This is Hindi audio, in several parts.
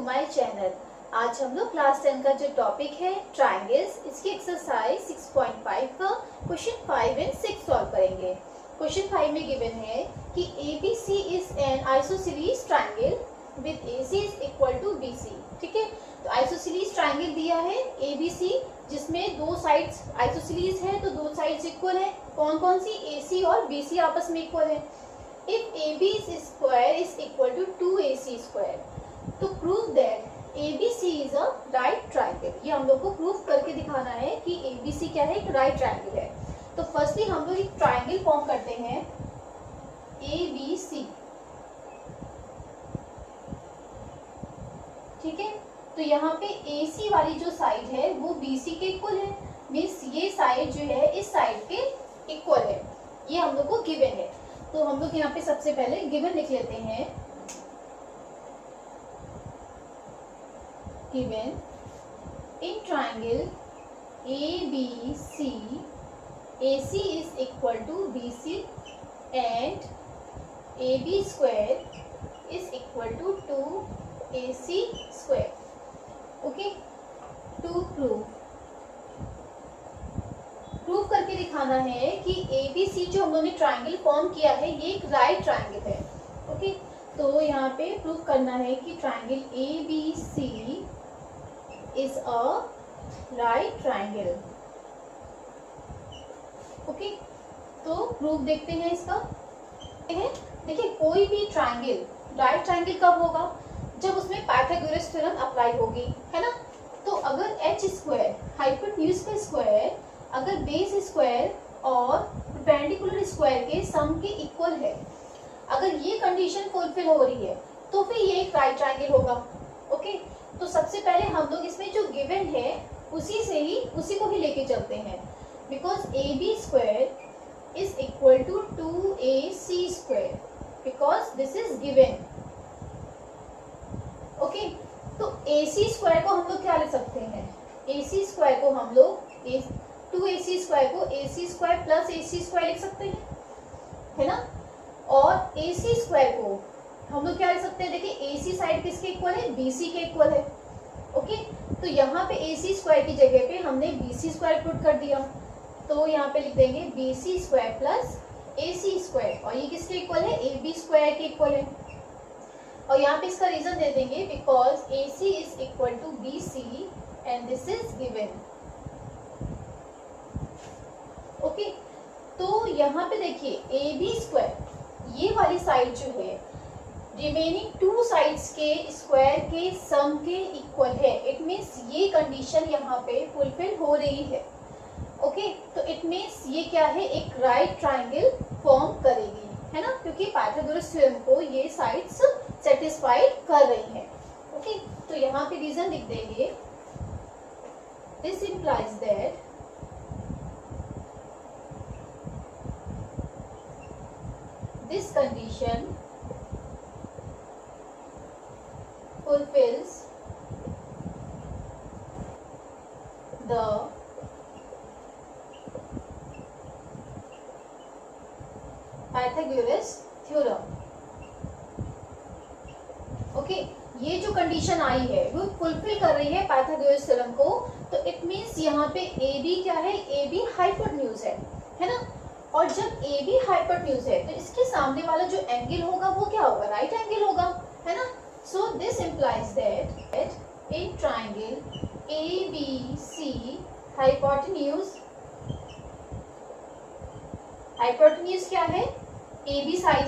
My channel. आज हम लोग क्लास 10 का जो टॉपिक है ट्रायंगल्स, इसकी एक्सरसाइज 6.5 का क्वेश्चन 5 एंड 6 सॉल्व करेंगे। क्वेश्चन 5 में गिवन है कि ABC is an isosceles triangle with AC is equal to BC। ठीक है, तो आइसोसेलेस ट्रायंगल दिया है ABC जिसमें दो साइड्स आइसोसेलेस है, तो दो साइड्स इक्वल है। कौन कौन सी? AC और BC आपस में इक्वल है। If AB square is equal to 2AC square, तो prove that ABC is a right triangle। ये हम लोग को प्रूव करके दिखाना है कि ABC क्या है, एक राइट ट्रायंगल है। तो फर्स्टली हम लोग एक ट्रायंगल फॉर्म करते हैं ABC। ठीक है, तो यहाँ पे AC वाली जो साइड है वो BC के इक्वल है, मीन्स ये साइड जो है इस साइड के इक्वल है। ये हम लोग को गिवन है। तो हम लोग यहाँ पे सबसे पहले गिवन लिख लेते हैं। Given in triangle ABC AC is equal to BC and AB square is equal to 2AC square. Okay, to prove करके दिखाना है कि ABC जो हम लोगों ने ट्रायंगल फॉर्म किया है ये एक राइट ट्रायंगल है। ओके, तो यहाँ पे प्रूव करना है कि triangle ABC is a right triangle. Okay, तो प्रूफ देखते हैं इसका। देखिए, कोई भी ट्रायंगल राइट ट्रायंगल कब होगा? जब उसमें पाइथागोरस थ्योरम अप्लाई होगी, है ना। तो अगर h स्क्वायर हाइपोटेन्यूज का स्क्वायर अगर बेस स्क्वायर और परपेंडिकुलर स्क्वायर के सम के इक्वल है, अगर ये कंडीशन फुलफिल हो रही है तो फिर ये एक राइट ट्रायंगल होगा। ओके, तो सबसे पहले हम लोग इसमें जो गिवन है उसी को ही लेके चलते हैं। Because AB square is equal to 2AC square, because this is given. Okay, तो AC स्क्वायर को हम लोग क्या लिख सकते हैं? AC स्क्वायर को हम लोग 2AC स्क्वायर को AC square plus AC square लिख सकते हैं, है ना। और AC स्क्वायर को हम लोग क्या लिख सकते हैं? देखिए, AC साइड किसके इक्वल है? BC के इक्वल है। ओके, तो यहाँ पे AC स्क्वायर की जगह पे हमने BC स्क्वायर पुट कर दिया, तो यहाँ पे लिख देंगे BC square plus AC square, और ये किसके इक्वल है? AB स्क्वायर के इक्वल है। और यहाँ पे इसका रीजन दे देंगे because AC is equal to BC and this is given. Okay, तो यहाँ पे देखिए AB स्क्वायर ये वाली साइड जो है रिमेनिंग टू साइड्स के स्क्वायर के सम के इक्वल है। इट मीन्स ये कंडीशन यहाँ पे फुलफिल हो रही है। ओके, तो इट मीन्स ये क्या है? एक राइट ट्रायंगल फॉर्म करेगी, है ना, क्योंकि पाइथागोरस थ्योरम को ये साइड्स सेटिस्फाइड कर रही हैं। ओके, तो यहाँ पे रीजन लिख देंगे this implies that this condition fulfills the Pythagoras theorem। Okay, ये जो कंडीशन आई है वो फुलफिल कर रही है पाइथागोरस थ्योरम को। तो इट मीन्स यहाँ पे AB क्या है? AB हाइपोटेन्यूज है ना। और जब AB हाइपोटेन्यूज है तो इसके सामने वाला जो एंगल होगा वो क्या होगा? राइट एंगल होगा, है ना। So this implies that in triangle ABC hypotenuse क्या है? AB साइड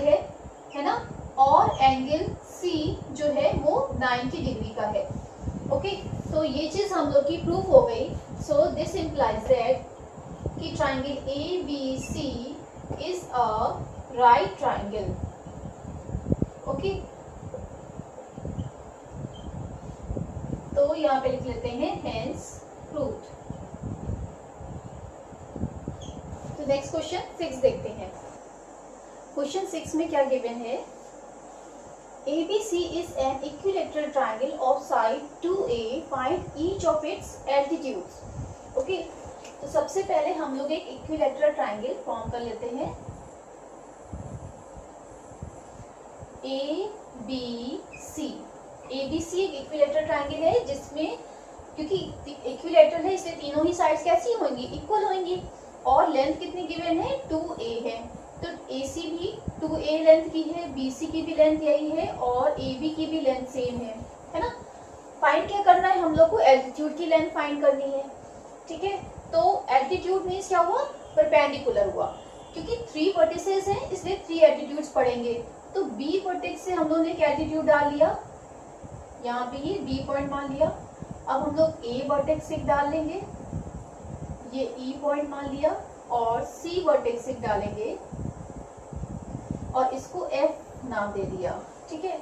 है ना, और एंगल C जो है वो 90 डिग्री का है। ओके, तो ये चीज हम लोग की प्रूफ हो गई। सो दिस इंप्लाइज दैट कि triangle ABC is a right triangle. Okay, तो यहाँ पे लिख लेते हैं हेंस प्रूव्ड। तो नेक्स्ट क्वेश्चन 6 देखते हैं। क्वेश्चन 6 में क्या गिवन है? ABC is an equilateral triangle of side 2A. Find each of its altitudes. Okay, तो सबसे पहले हम लोग एक इक्विलैटरल ट्रायंगल फॉर्म कर लेते हैं। ABC ABC एक इक्विलेटरल ट्रायंगल है जिसमें, क्योंकि इक्विलेटरल है इसलिए तीनों ही साइड्स कैसी होंगी, इक्वल होंगी। और लेंथ कितनी गिवन है, 2a है। तो AC भी 2a लेंथ की है, BC की भी लेंथ यही है और AB की भी लेंथ सेम है ना। फाइंड क्या करना है हम लोग को, एल्टीट्यूड की लेंथ फाइंड करनी है, ठीक है। तो एल्टीट्यूड मीन्स क्या हुआ, परपेंडिकुलर हुआ, क्योंकि 3 वर्टिसेस हैं इसलिए 3 एल्टीट्यूड्स पड़ेंगे। तो B वर्टेक्स से हम लोगों ने एक एल्टीट्यूड डाल लिया, यहाँ पे ये B पॉइंट मान लिया। अब हम लोग A वर्टेक्स से डाल लेंगे, ये E पॉइंट मान लिया, और C वर्टेक्स से डालेंगे और इसको F नाम दे दिया, ठीक है।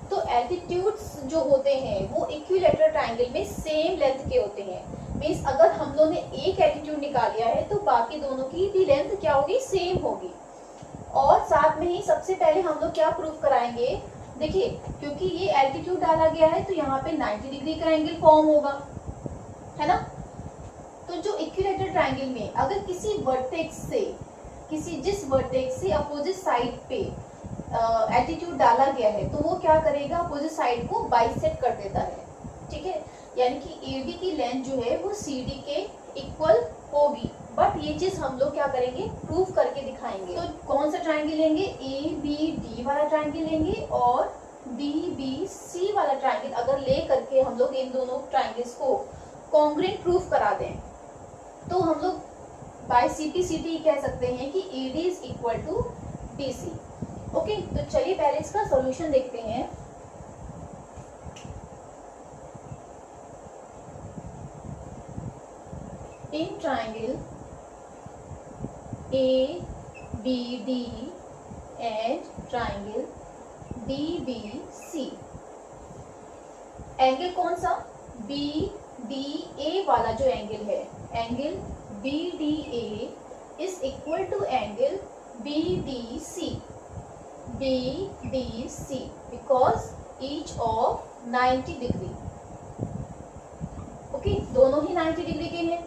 तो एल्टीट्यूड्स जो होते हैं वो इक्विलेटरल ट्रायंगल में सेम लेंथ के होते हैं। मींस अगर हम लोगों ने एक एल्टीट्यूड निकाल लिया है तो बाकी दोनों की भी लेंथ क्या होगी, सेम होगी। और साथ में ही सबसे पहले हम लोग क्या प्रूव कराएंगे, देखिए क्योंकि ये एल्टीट्यूड डाला गया है तो यहाँ पे 90 डिग्री का एंगल फॉर्म होगा, है ना। तो जो इक्विलेटरल ट्रायंगल में अगर किसी वर्टेक्स से, जिस वर्टेक्स से अपोजिट साइड पे एल्टीट्यूड डाला गया है तो वो क्या करेगा, अपोजिट साइड को बाइसेक्ट कर देता है, ठीक है। यानी कि AD की लेंथ जो है वो CD के इक्वल होगी। बट ये चीज हम लोग क्या करेंगे, प्रूव करके दिखाएंगे। तो कौन सा ट्रायंगल लेंगे, ABD वाला ट्रायंगल लेंगे और DBC वाला ट्रायंगल अगर ले करके हम लोग इन दोनों ट्रायंगल्स को कॉन्ग्रुएंट प्रूफ करा दें तो हम लोग बाय CP/CD कह सकते हैं कि AD is equal to BC। Okay, तो चलिए पहले इसका सॉल्यूशन देखते हैं। In triangle ABD and triangle DBC, angle कौन सा, BDA वाला जो एंगल है, angle BDA is equal to angle BDC because each of 90 degree. Okay, दोनों ही 90 डिग्री के हैं।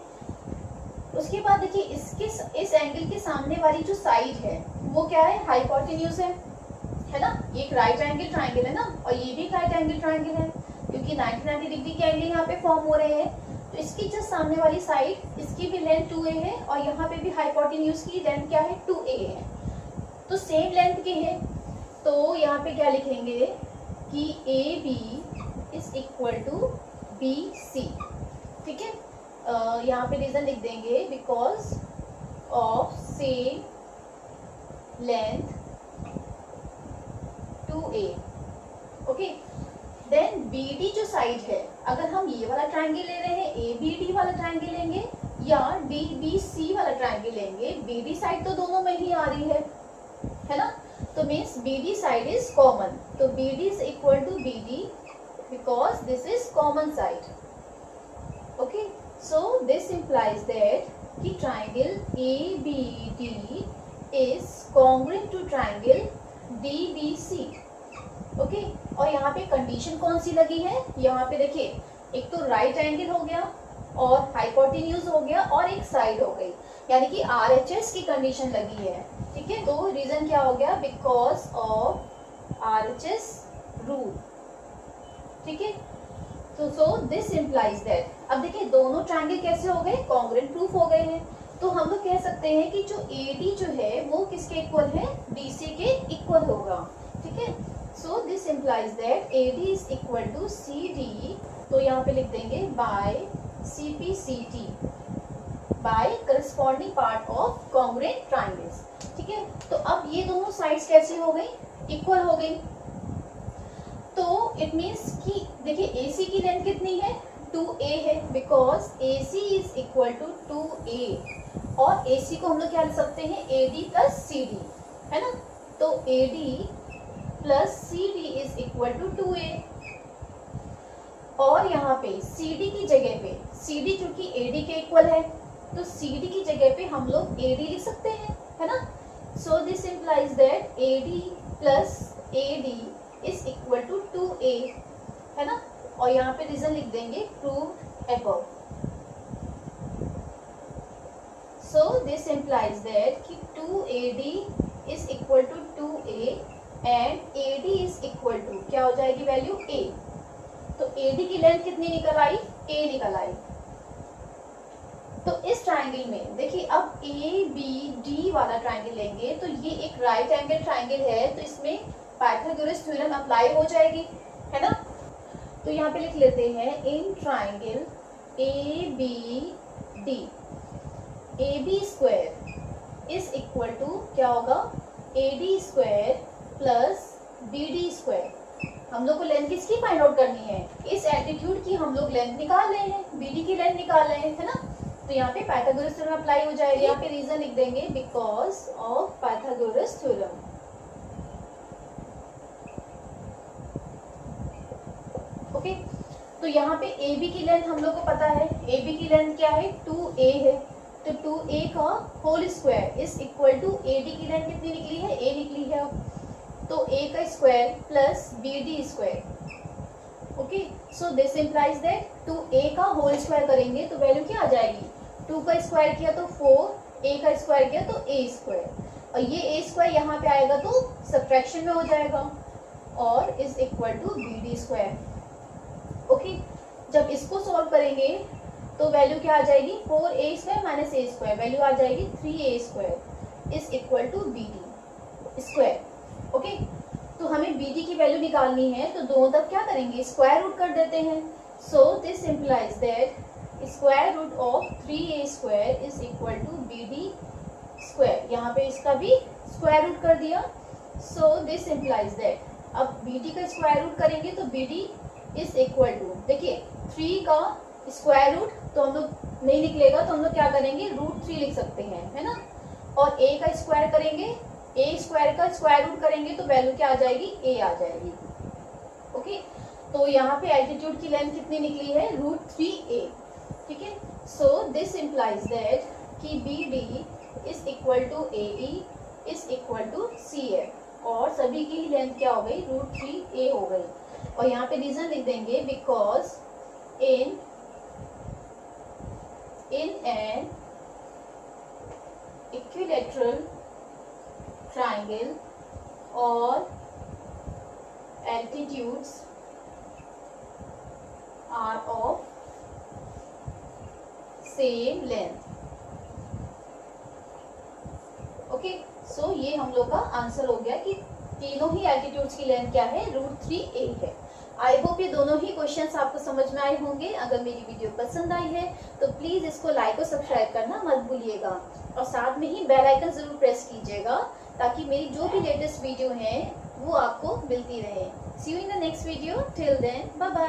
उसके बाद देखिए इस एंगल के सामने वाली जो साइड है वो क्या है, हाइपोटेन्यूज है ना। ये एक राइट एंगल ट्रायंगल है ना, और ये भी एक राइट एंगल ट्रायंगल है क्योंकि 90 डिग्री के एंगल यहाँ पे फॉर्म हो रहे हैं। तो इसकी जो सामने वाली साइड, इसकी भी लेंथ 2a है और यहाँ पे भी हाइपोटेन्यूज की लेंथ क्या है, 2a है। तो सेम लेंथ के हैं, तो यहाँ पे क्या लिखेंगे कि AB is equal to BC, ठीक है। यहाँ पे रीजन लिख देंगे, because of same length 2a। Okay, then BD जो साइड है, अगर हम ये वाला ट्रायंगल ले रहे हैं, ABD वाला ट्रायंगल लेंगे या DBC वाला ट्रायंगल लेंगे, BD साइड तो दोनों में ही आ रही है ना। तो means BD side is common, तो BD is equal to BD because this is common side. Okay, so this implies that कि triangle ABD is congruent to triangle DBC। Okay, और यहाँ पे कंडीशन कौन सी लगी है, यहाँ पे देखिए एक तो राइट एंगल हो गया और हाइपोटेन्यूज हो गया और एक साइड हो गई, यानी कि RHS की कंडीशन लगी है, ठीक है। तो रीजन क्या हो गया, बिकॉज ऑफ RHS रूल, ठीक है। तो सो दिस इम्प्लाइज दैट, अब देखिए दोनों ट्रायंगल कैसे हो गए, कॉन्ग्रुएंट प्रूफ हो गए हैं। तो हम लोग कह सकते हैं कि जो AD जो है वो किसके इक्वल है, BC के इक्वल होगा, ठीक है। So this implies that AD is equal to CD, तो यहाँ पे लिख देंगे by CP/CD by corresponding part of congruent triangles, ठीक है। तो अब ये दोनों साइड्स कैसी हो गई, इक्वल हो गई। तो इट मीन्स कि देखिए AC की लेंथ कितनी है, 2a है, because AC is equal to 2a और AC को हम लोग क्या लिख सकते हैं, AD प्लस CD, है ना। तो AD plus CD is equal to 2a और यहाँ पे CD की जगह पे, CD क्योंकि AD के इक्वल है तो CD की जगह पे हम लोग AD लिख सकते हैं, है ना। So this implies that AD plus AD is equal to 2a, है ना। और यहाँ पे रीजन लिख देंगे, prove above. So this implies that कि 2AD is equal to 2a and AD is equal to क्या हो जाएगी वैल्यू a, एडी की लेंथ कितनी निकल आई, ए निकल आई। तो इस ट्राइंगल में देखिए, अब ए बी डी वाला ट्राइंगल लेंगे तो ये एक राइट एंगल ट्राइंगल है, तो इसमें पाइथागोरस थ्योरम अप्लाई हो जाएगी, है ना। तो यहाँ पे लिख लेते हैं, in triangle A B D, A B square is equal to क्या होगा, A D square plus B D square. हम लोग को लेंथ किसकी फाइंड आउट करनी है, इस एल्टीट्यूड की हम लोग लेंथ निकाल रहे हैं, बी डी की लेंथ निकाल रहे हैं, है ना। तो यहाँ पे पाइथागोरस थ्योरम अप्लाई हो जाएगा। यहाँ पे रीजन लिख देंगे, because of Pythagoras theorem. Okay, तो यहाँ पे ए बी की लेंथ हम लोग को पता है, ए बी की लेंथ क्या है, 2a है, तो 2a का whole square is equal to A D की लेंथ कितनी निकली है, a निकली है, तो a का square plus B D square. Okay, so this implies that 2a का होल स्क्वायर करेंगे तो वैल्यू क्या आ जाएगी, 2 का स्क्वायर किया तो 4, a का स्क्वायर किया तो a स्क्वायर, और ये a स्क्वायर यहाँ पे आएगा तो सब्ट्रैक्शन में हो जाएगा, और is equal to B D square. Okay, जब इसको सॉल्व करेंगे तो वैल्यू क्या आ जाएगी, 4a square minus a square, value आ जाएगी 3a square is equal to B D square. Okay, तो हमें बी डी की वैल्यू निकालनी है, तो दोनों तरफ क्या करेंगे, स्क्वायर रूट कर देते हैं। So this implies that square root of 3a square is equal to B D square. यहाँ पे इसका भी स्क्वायर रूट कर दिया। सो दिस इम्प्लाइज दैट, अब बी डी का स्क्वायर रूट करेंगे तो B D is equal to, देखिए 3 का स्क्वायर रूट तो हम लोग नहीं निकलेगा, तो हम लोग क्या करेंगे, √3 लिख सकते हैं, है ना। और a का स्क्वायर करेंगे, a स्क्वायर का स्क्वायर रूट करेंगे तो वैल्यू क्या आ जाएगी, a आ जाएगी। ओके, तो यहाँ पे एल्टीट्यूड की लेंथ कितनी निकली है, √3a। ठीक है, सो दिस इम्प्लाइज दैट कि B D is equal to A E is equal to C F, और सभी की ही लेंथ क्या हो गई, √3a हो गई। और यहाँ पे रीजन लिख देंगे, because in an equilateral triangle और altitudes are of same length। Okay, so ये हम लोग का आंसर हो गया कि तीनों ही एल्टीट्यूड्स की लेंथ क्या है, √3a है। आई होप ये दोनों ही क्वेश्चंस आपको समझ में आए होंगे। अगर मेरी वीडियो पसंद आई है तो प्लीज इसको लाइक और सब्सक्राइब करना मत भूलिएगा, और साथ में ही बेल आइकन जरूर प्रेस कीजिएगा ताकि मेरी जो भी लेटेस्ट वीडियो है वो आपको मिलती रहे। See you in the next video, till then bye bye.